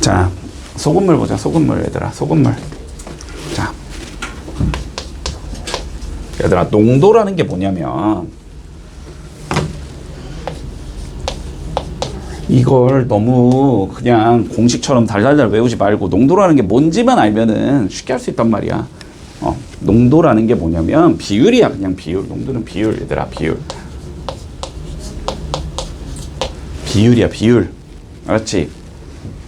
자, 소금물 보자. 소금물 얘들아. 소금물. 자, 얘들아, 농도라는 게 뭐냐면 이걸 너무 그냥 공식처럼 달달달 외우지 말고 농도라는 게 뭔지만 알면은 쉽게 할 수 있단 말이야. 농도라는 게 뭐냐면 비율이야. 그냥 비율. 농도는 비율. 얘들아, 비율. 비율이야, 비율. 알았지?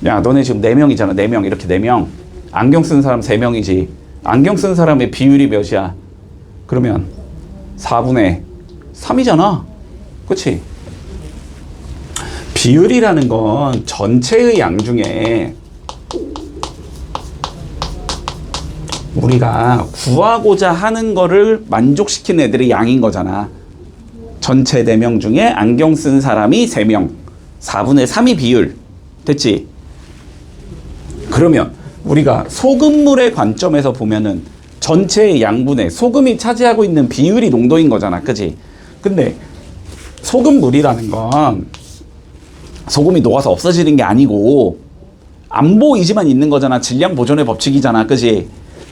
야, 너네 지금 4명이잖아. 4명. 이렇게 4명. 안경 쓴 사람 3명이지. 안경 쓴 사람의 비율이 몇이야? 그러면 4분의 3이잖아. 그치? 비율이라는 건 전체의 양 중에 우리가 구하고자 하는 거를 만족시키는 애들의 양인 거잖아. 전체 4명 중에 안경 쓴 사람이 3명. 4분의 3이 비율. 됐지? 그러면 우리가 소금물의 관점에서 보면은 전체의 양분의 소금이 차지하고 있는 비율이 농도인 거잖아. 그치? 근데 소금물이라는 건 소금이 녹아서 없어지는 게 아니고 안 보이지만 있는 거잖아. 질량 보존의 법칙이잖아. 그치?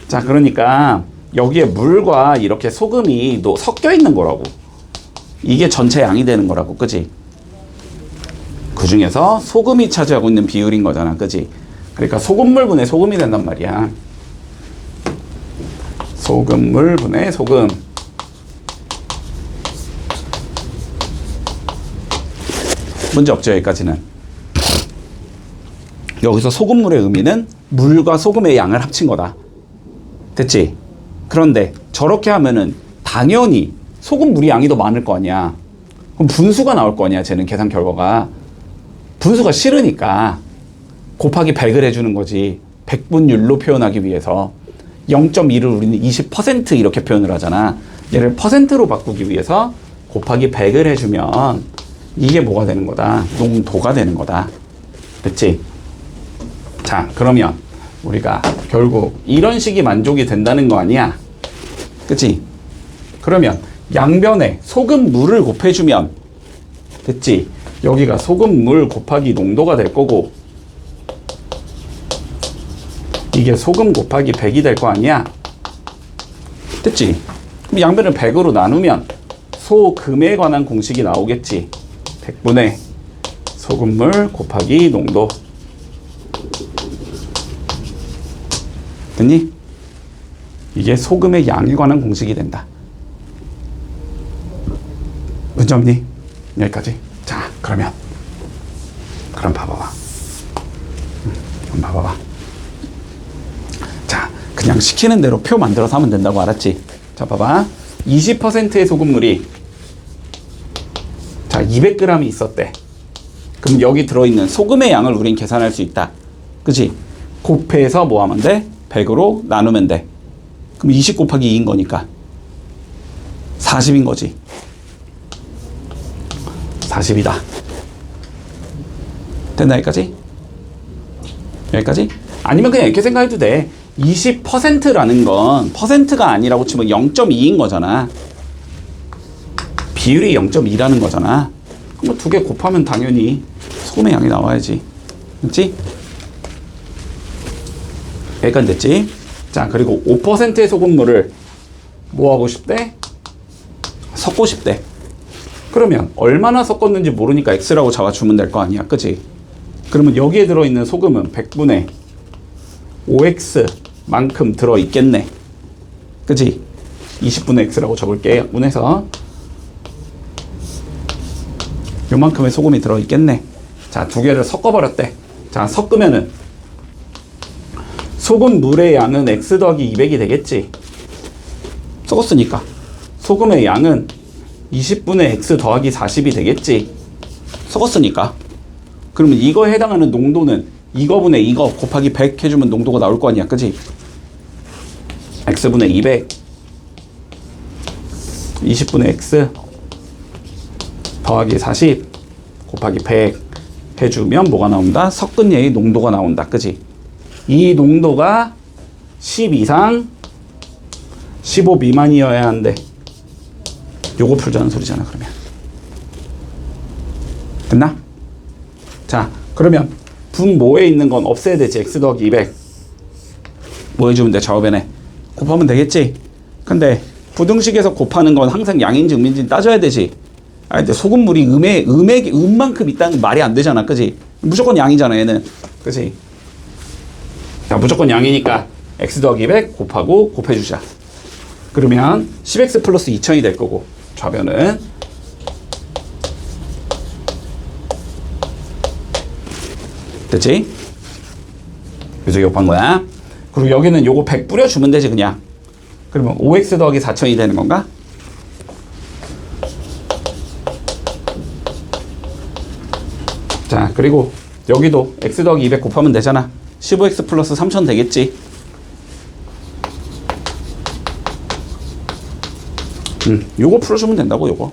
자, 그러니까 여기에 물과 이렇게 소금이 섞여 있는 거라고. 이게 전체 양이 되는 거라고. 그치? 그 중에서 소금이 차지하고 있는 비율인 거잖아. 그치? 그러니까 소금물 분의 소금이 된단 말이야. 소금물 분의 소금. 문제 없죠, 여기까지는. 여기서 소금물의 의미는 물과 소금의 양을 합친 거다. 됐지? 그런데 저렇게 하면은 당연히 소금물이 양이 더 많을 거 아니야. 그럼 분수가 나올 거 아니야, 쟤는 계산 결과가. 분수가 싫으니까 곱하기 100을 해주는 거지. 백분율로 표현하기 위해서. 0.2를 우리는 20% 이렇게 표현을 하잖아. 얘를 퍼센트로 바꾸기 위해서 곱하기 100을 해주면 이게 뭐가 되는 거다? 농도가 되는 거다. 됐지? 자, 그러면 우리가 결국 이런 식이 만족이 된다는 거 아니야? 그치? 그러면 양변에 소금물을 곱해주면 됐지? 여기가 소금물 곱하기 농도가 될 거고 이게 소금 곱하기 100이 될 거 아니야? 됐지? 그럼 양변을 100으로 나누면 소금에 관한 공식이 나오겠지? 100분의 소금물 곱하기 농도. 됐니? 이게 소금의 양에 관한 공식이 된다. 문제 없니? 여기까지. 자, 그럼 봐봐봐. 그럼 봐봐봐. 자, 그냥 시키는 대로 표 만들어서 하면 된다고. 알았지? 자, 봐봐. 20%의 소금물이 자, 200g이 있었대. 그럼 여기 들어있는 소금의 양을 우린 계산할 수 있다. 그치? 곱해서 뭐 하면 돼? 100으로 나누면 돼. 그럼 20 곱하기 2인 거니까 40인 거지. 40이다. 됐나 여기까지? 여기까지? 아니면 그냥 이렇게 생각해도 돼. 20%라는 건 퍼센트가 아니라고 치면 0.2인 거잖아. 비율이 0.2라는 거잖아. 그럼 두 개 곱하면 당연히 소금의 양이 나와야지. 됐지? 여기까지 됐지? 자, 그리고 5%의 소금물을 뭐 하고 싶대? 섞고 싶대. 그러면 얼마나 섞었는지 모르니까 X라고 잡아주면 될 거 아니야. 그치? 그러면 여기에 들어있는 소금은 100분의 5X 만큼 들어있겠네. 그치? 20분의 X라고 적을게. 약분해서 요만큼의 소금이 들어있겠네. 자, 두 개를 섞어버렸대. 자, 섞으면은 소금물의 양은 X 더하기 200이 되겠지. 섞었으니까 소금의 양은 20분의 X 더하기 40이 되겠지. 섞었으니까. 그러면 이거에 해당하는 농도는 이거분의 이거 곱하기 100 해주면 농도가 나올 거 아니야. 그치? X분의 200 20분의 X 더하기 40 곱하기 100 해주면 뭐가 나온다? 섞은 얘의 농도가 나온다. 그치? 이 농도가 10 이상 15 미만이어야 한대. 요거 풀자는 소리잖아. 그러면 됐나? 자, 그러면 분모에 있는 건 없애야 되지. x 더하기 200. 뭐 해주면 돼? 좌우변에 곱하면 되겠지. 근데 부등식에서 곱하는 건 항상 양인지 음인지 따져야 되지. 아, 근데 소금물이 음만큼 있다는 말이 안 되잖아. 그지? 무조건 양이잖아, 얘는. 그지? 자, 무조건 양이니까 x 더하기 200 곱하고 곱해주자. 그러면 10x 플러스 2000이 될 거고, 좌변은 됐지? 그래서 곱한 거야. 그리고 여기는 요거 100 뿌려주면 되지, 그냥. 그러면 5x 더하기 4000이 되는 건가? 자, 그리고 여기도 x 더하기 200 곱하면 되잖아. 15x 플러스 3000 되겠지. 요거 풀어주면 된다고, 요거.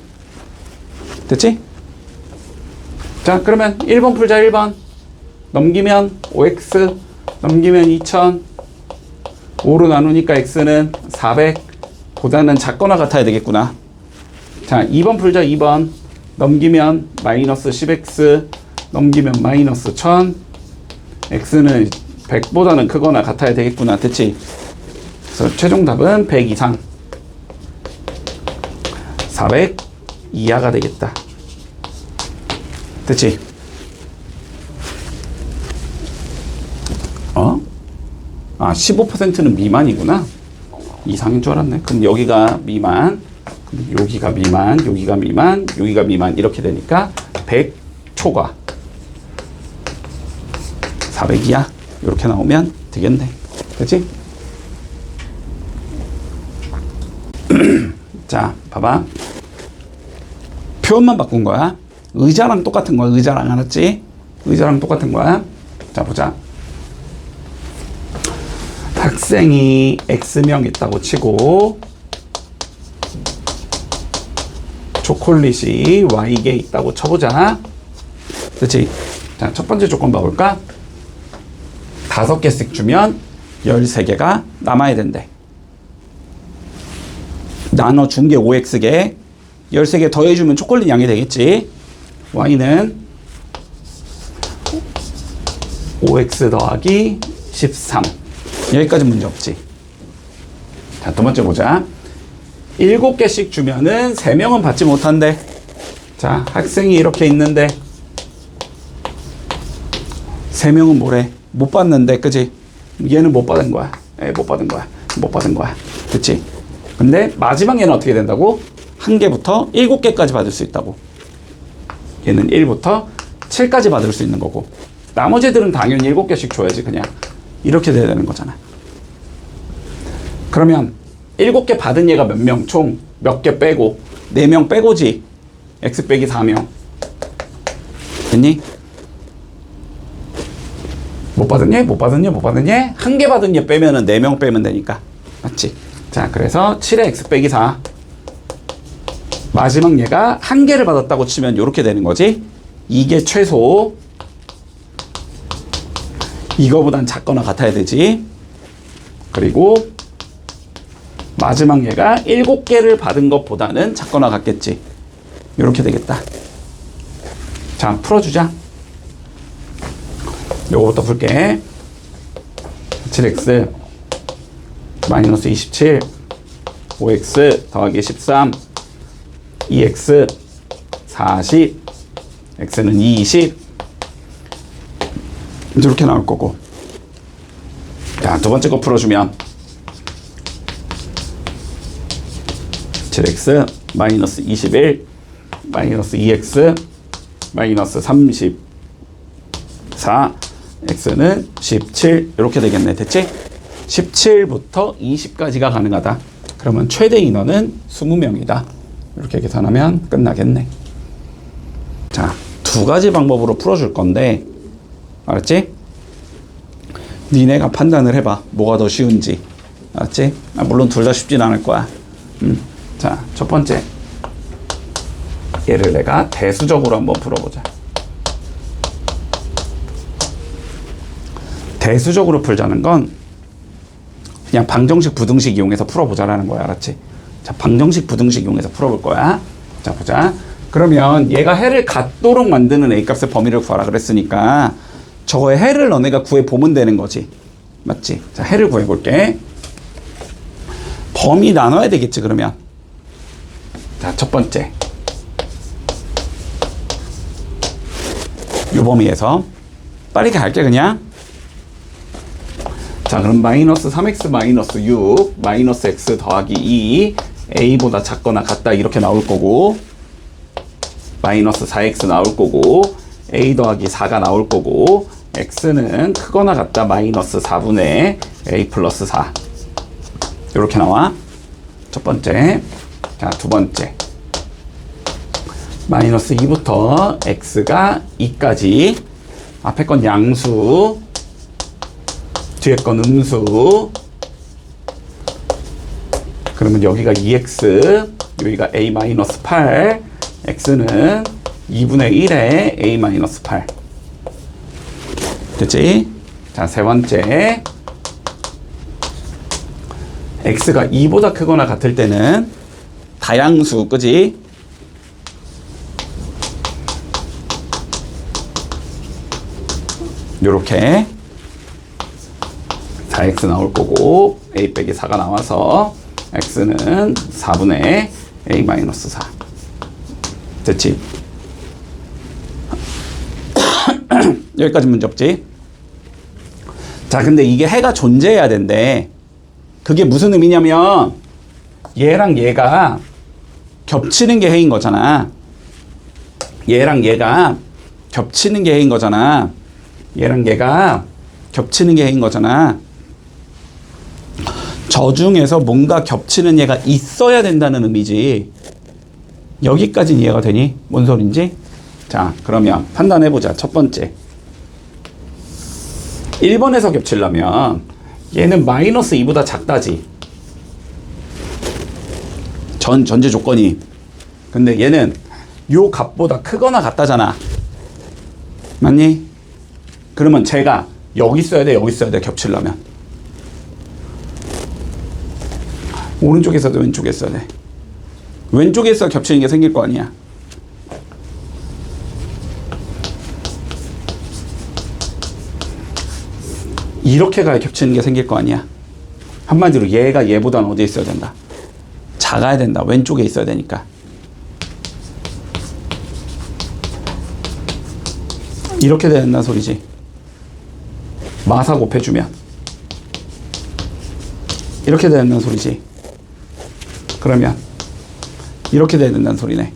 됐지? 자, 그러면 1번 풀자, 1번. 넘기면 5x, 넘기면 2000. 5로 나누니까 x는 400 보다는 작거나 같아야 되겠구나. 자, 2번 풀자, 2번. 넘기면 마이너스 10x, 넘기면 마이너스 1000. x는 100보다는 크거나 같아야 되겠구나. 됐지? 그래서 최종 답은 100 이상. 400 이하가 되겠다. 됐지? 아, 15%는 미만이구나. 이상인 줄 알았네. 그럼 여기가 미만, 여기가 미만, 여기가 미만, 여기가 미만 이렇게 되니까 100 초과 400 이하 이렇게 나오면 되겠네. 그치? 자, 봐봐. 표현만 바꾼 거야. 의자랑 똑같은 거야. 의자랑 알았지? 의자랑 똑같은 거야. 자, 보자. 학생이 X명 있다고 치고 초콜릿이 Y개 있다고 쳐보자. 그렇지? 자, 첫 번째 조건 봐볼까? 5개씩 주면 13개가 남아야 된대. 나눠준 게 5X개. 13개 더해주면 초콜릿 양이 되겠지. Y는 5X 더하기 13. 여기까지 문제 없지. 자, 두 번째 보자. 7개씩 주면은 3명은 받지 못한대. 자, 학생이 이렇게 있는데 3명은 뭐래? 못 받는데, 그지? 얘는 못 받은 거야. 못 받은 거야. 못 받은 거야. 그치? 근데 마지막 얘는 어떻게 된다고? 1개부터 7개까지 받을 수 있다고. 얘는 1부터 7까지 받을 수 있는 거고. 나머지 애들은 당연히 7개씩 줘야지, 그냥. 이렇게 돼야 되는 거잖아. 그러면 7개 받은 얘가 몇 명? 총 몇 개 빼고 4명 빼고지. x 빼기 4명. 됐니? 못 받은 얘? 못 받은 얘? 못 받은 얘? 1개 받은 얘 빼면은 4명 빼면 되니까. 맞지? 자, 그래서 7의 x 빼기 4. 마지막 얘가 1개를 받았다고 치면 이렇게 되는 거지. 이게 최소. 이거보단 작거나 같아야 되지. 그리고 마지막 얘가 7개를 받은 것보다는 작거나 같겠지. 이렇게 되겠다. 자, 풀어주자. 요거부터 풀게. 7x 마이너스 27 5x 더하기 13 2x 40 x는 20 이렇게 나올 거고. 자, 두 번째 거 풀어주면 7x 마이너스 21 마이너스 2x 마이너스 34 x는 17 이렇게 되겠네. 됐지? 17부터 20까지가 가능하다. 그러면 최대 인원은 20명이다. 이렇게 계산하면 끝나겠네. 자, 두 가지 방법으로 풀어줄 건데 알았지? 니네가 판단을 해봐. 뭐가 더 쉬운지. 알았지? 물론 둘 다 쉽진 않을 거야. 자, 첫 번째. 얘를 내가 대수적으로 한번 풀어보자. 대수적으로 풀자는 건 그냥 방정식, 부등식 이용해서 풀어보자라는 거야. 알았지? 자, 방정식, 부등식 이용해서 풀어볼 거야. 자, 보자. 그러면 얘가 해를 갖도록 만드는 A값의 범위를 구하라 그랬으니까 저거의 해를 너네가 구해보면 되는 거지. 맞지? 자, 해를 구해볼게. 범위 나눠야 되겠지, 그러면. 자, 첫 번째. 요 범위에서 빠르게 갈게, 그냥. 자, 그럼 마이너스 3x 마이너스 6 마이너스 x 더하기 2 a보다 작거나 같다 이렇게 나올 거고, 마이너스 4x 나올 거고, a 더하기 4가 나올 거고, x는 크거나 같다 마이너스 4분의 a 플러스 4 이렇게 나와. 첫 번째. 자, 두 번째. 마이너스 2부터 x가 2까지. 앞에 건 양수, 뒤에 건 음수. 그러면 여기가 2x, 여기가 a 마이너스 8, x는 2분의 1에 a 마이너스 8. 됐지? 자, 세 번째. x가 2보다 크거나 같을 때는 다양수, 그지? 요렇게 4x 나올 거고, a 빼기 4가 나와서 x는 4분의 a 마이너스 4. 됐지? 여기까지 문제 없지? 자, 근데 이게 해가 존재해야 된대. 그게 무슨 의미냐면 얘랑 얘가 겹치는 게 해인 거잖아. 얘랑 얘가 겹치는 게 해인 거잖아. 얘랑 얘가 겹치는 게 해인 거잖아. 저 중에서 뭔가 겹치는 얘가 있어야 된다는 의미지. 여기까지는 이해가 되니? 뭔 소린지? 자, 그러면 판단해보자. 첫 번째. 1번에서 겹치려면 얘는 마이너스 2보다 작다지. 전제 조건이. 근데 얘는 요 값보다 크거나 같다잖아. 맞니? 그러면 제가 여기 있어야 돼, 여기 있어야 돼, 겹치려면. 오른쪽에서도 왼쪽에 있어야 돼. 왼쪽에서 겹치는 게 생길 거 아니야. 이렇게 가야 겹치는 게 생길 거 아니야. 한마디로 얘가 얘보다는 어디에 있어야 된다? 작아야 된다. 왼쪽에 있어야 되니까. 이렇게 돼야 된다는 소리지. 마사 곱해주면 이렇게 돼야 된다는 소리지. 그러면 이렇게 돼야 된다는 소리네.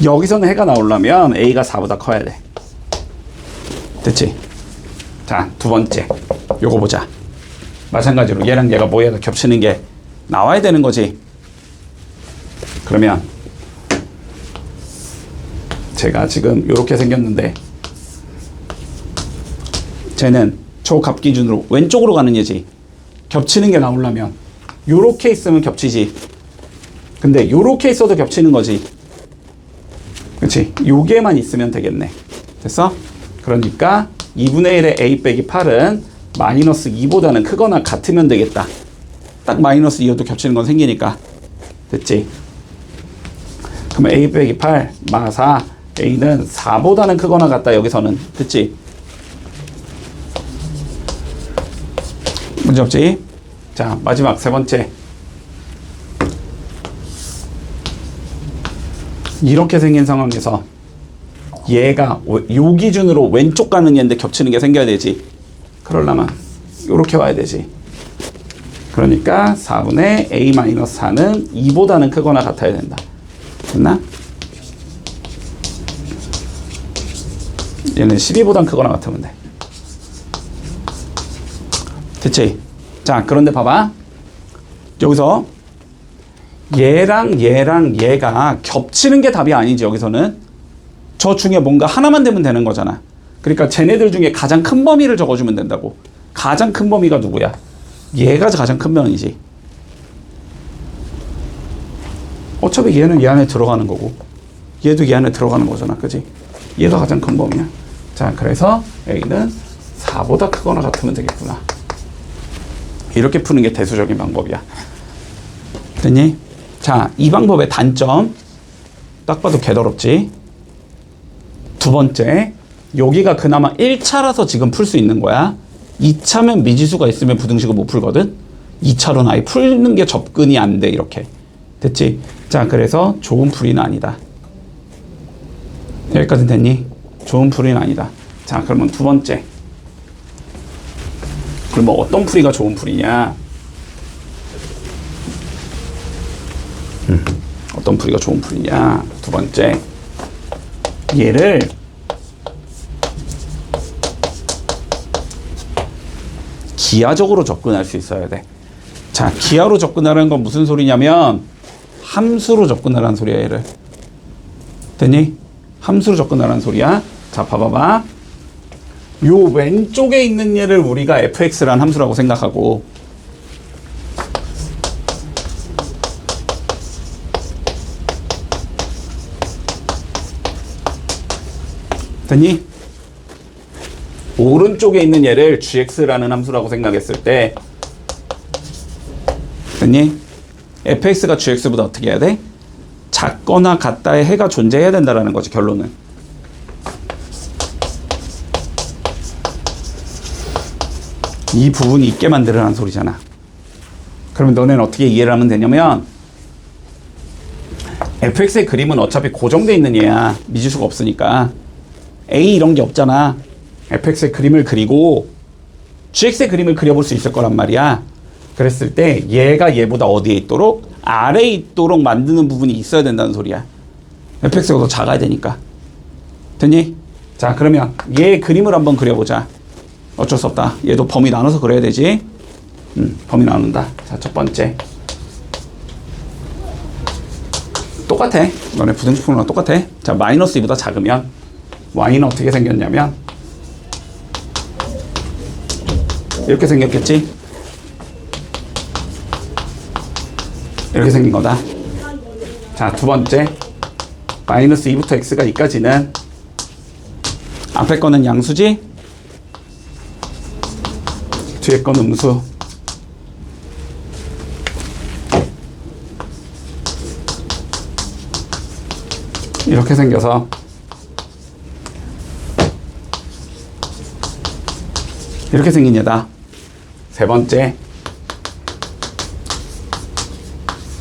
여기서는 해가 나오려면 a가 4보다 커야 돼. 됐지? 자, 두 번째. 요거 보자. 마찬가지로 얘랑 얘가 뭐야가 겹치는 게 나와야 되는 거지. 그러면 제가 지금 요렇게 생겼는데 쟤는 저 값 기준으로 왼쪽으로 가는 얘지. 겹치는 게 나오려면 요렇게 있으면 겹치지. 근데 요렇게 있어도 겹치는 거지. 그치? 요게만 있으면 되겠네. 됐어? 그러니까 2분의 1의 a 빼기 8은 마이너스 2보다는 크거나 같으면 되겠다. 딱 마이너스 2여도 겹치는 건 생기니까. 됐지? 그러면 a 빼기 8 마 4, a는 4보다는 크거나 같다. 여기서는. 됐지? 문제 없지? 자, 마지막 세 번째. 이렇게 생긴 상황에서 얘가 요 기준으로 왼쪽 가는 얘인데 겹치는 게 생겨야 되지. 그러려면 요렇게 와야 되지. 그러니까 4분의 a-4는 2보다는 크거나 같아야 된다. 됐나? 얘는 12보다는 크거나 같으면 돼. 됐지? 자, 그런데 봐봐. 여기서 얘랑 얘가 겹치는 게 답이 아니지. 여기서는 저 중에 뭔가 하나만 되면 되는 거잖아. 그러니까 쟤네들 중에 가장 큰 범위를 적어주면 된다고. 가장 큰 범위가 누구야? 얘가 가장 큰 범위지. 어차피 얘는 얘 안에 들어가는 거고 얘도 얘 안에 들어가는 거잖아. 그지? 얘가 가장 큰 범위야. 자, 그래서 A는 4보다 크거나 같으면 되겠구나. 이렇게 푸는 게 대수적인 방법이야. 됐니? 자, 이 방법의 단점. 딱 봐도 개더럽지? 두 번째, 여기가 그나마 1차라서 지금 풀 수 있는 거야. 2차면 미지수가 있으면 부등식을 못 풀거든. 2차로는 아예 풀는 게 접근이 안 돼. 이렇게. 됐지? 자, 그래서 좋은 풀이는 아니다. 여기까지 됐니? 좋은 풀이는 아니다. 자, 그러면 두 번째. 그러면 어떤 풀이가 좋은 풀이냐? 어떤 풀이가 좋은 풀이냐? 두 번째. 얘를 기하적으로 접근할 수 있어야 돼. 자, 기하로 접근하라는 건 무슨 소리냐면 함수로 접근하라는 소리야. 얘를. 됐니? 함수로 접근하라는 소리야. 자, 봐봐봐. 요 왼쪽에 있는 얘를 우리가 fx라는 함수라고 생각하고, 됐니? 오른쪽에 있는 얘를 gx라는 함수라고 생각했을 때, 됐니? fx가 gx보다 어떻게 해야 돼? 작거나 같다의 해가 존재해야 된다라는 거지, 결론은. 이 부분이 있게 만들으라는 소리잖아. 그러면 너네는 어떻게 이해를 하면 되냐면, fx의 그림은 어차피 고정되어 있는 얘야. 미지수가 없으니까. a 이런 게 없잖아. fx의 그림을 그리고 gx의 그림을 그려볼 수 있을 거란 말이야. 그랬을 때 얘가 얘보다 어디에 있도록? 아래에 있도록 만드는 부분이 있어야 된다는 소리야. fx가 더 작아야 되니까. 됐니? 자, 그러면 얘 그림을 한번 그려보자. 어쩔 수 없다. 얘도 범위 나눠서 그려야 되지. 범위 나눈다. 자, 첫 번째. 똑같아. 너네 부등식 푸는 거랑 똑같아. 자, 마이너스 2보다 작으면 y는 어떻게 생겼냐면 이렇게 생겼겠지? 이렇게 생긴 거다. 자, 두 번째. 마이너스 2부터 x가 2까지는 앞에 거는 양수지? 뒤에 거는 음수. 이렇게 생겨서 이렇게 생긴 얘다. 세 번째.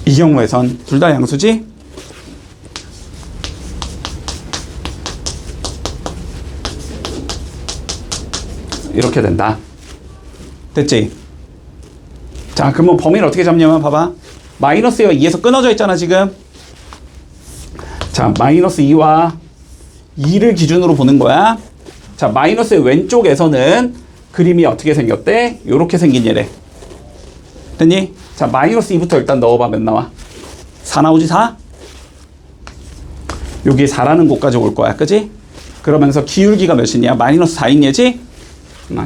이 경우에선 둘 다 양수지? 이렇게 된다. 됐지? 자, 그러면 범위를 어떻게 잡냐면 봐봐. 마이너스와 2에서 끊어져 있잖아, 지금. 자, 마이너스 2와 2를 기준으로 보는 거야. 자, 마이너스의 왼쪽에서는 그림이 어떻게 생겼대? 요렇게 생긴 얘래. 됐니? 자, 마이너스 2부터 일단 넣어봐. 몇 나와? 4 나오지, 4? 여기 4라는 곳까지 올 거야. 그지? 그러면서 기울기가 몇이냐? 마이너스 4인 얘지?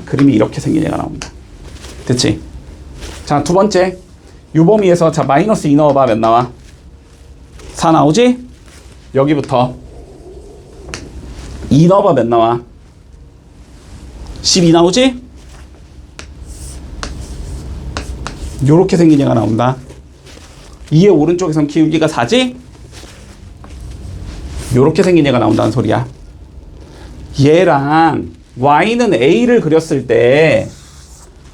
그림이 이렇게 생긴 얘가 나온다. 됐지? 자, 두 번째. 요 범위에서 자, 마이너스 2 넣어봐. 몇 나와? 4 나오지? 여기부터 2 넣어봐. 몇 나와? 12 나오지? 요렇게 생긴 얘가 나온다. 2의 오른쪽에선 기울기가 4지? 요렇게 생긴 얘가 나온다는 소리야. 얘랑 y는 a를 그렸을 때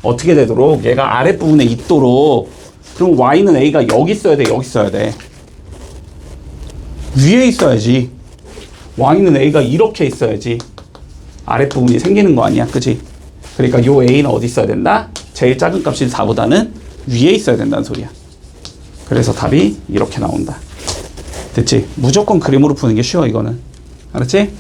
어떻게 되도록? 얘가 아랫부분에 있도록. 그럼 y는 a가 여기 있어야 돼? 여기 있어야 돼? 위에 있어야지. y는 a가 이렇게 있어야지 아랫부분이 생기는 거 아니야? 그지? 그러니까 요 a는 어디 있어야 된다? 제일 작은 값인 4보다는 위에 있어야 된다는 소리야. 그래서 답이 이렇게 나온다. 됐지? 무조건 그림으로 푸는 게 쉬워, 이거는. 알았지?